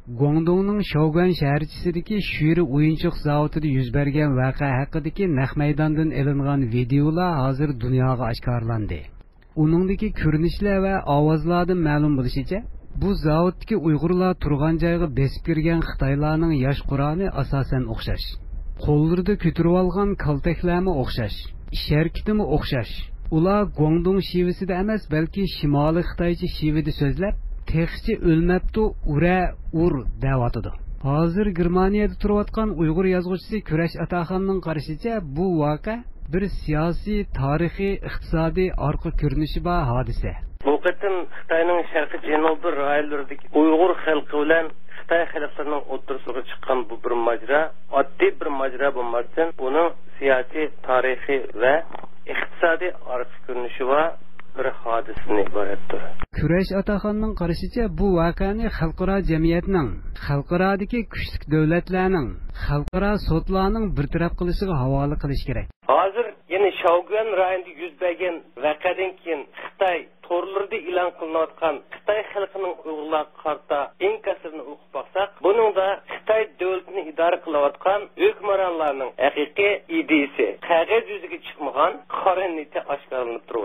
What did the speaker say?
Guangdongning Shaoguan shaharchasidagi Shuri o'yinchoq zavodida yuz bergan voqea haqidagi naq maydondan olingan videolar hozir dunyoga oshkorlandi. Uningdagi ko'rinishlar va ovozlardan ma'lum bo'lishicha, bu zavoddagi Uyg'urlar turgan joyga besib kirgan Xitoylarning yosh qur'oni asosan o'xshash. Qo'llarida ko'tarib olgan kaltaklarmi o'xshash, ish harakatimi o'xshash. Ular Guangdong shivasida emas, balki Shimoliy Xitoycha shivada so'zlab, textchi o'lmabdi, ur deyotidi. Hozir Germaniyada turayotgan Uyg'ur yozuvchisi Kurash Ataxonning qarashicha, bu voqea bir siyosiy, tarixiy, iqtisodiy orqa ko'rinishi bor hodisa. Bu qatim Xitoyning sharqiy janubiy rayonlaridagi Uyg'ur xalqi bilan Xitoy xalqlarining o'rtasida chiqqan bu bir majra, oddiy bir majra bo'lmasdan, uning siyosiy, tarixiy va iqtisodiy orqa ko'rinishi va bir hodisani iboratdir. Kurash Ataxonning qarashicha, bu voqeani xalqaro jamiyatning, xalqarodagi kuchli davlatlarning, xalqaro sudlarning bartaraf qilishiga havola qilish kerak. Hozir yana Shaoguan rayonida yuz bergan voqeadan keyin Xitoy torlarida e'lon qilinayotgan Xitoy xalqining Uyg'urlar qarta inkasini o'qib baksak, buningda Xitoy davlatini idora qilayotgan hukmronlarning haqiqiy ideyasi, qog'oz yuziga chiqmagan qora niyati oshkorlanib turibdi.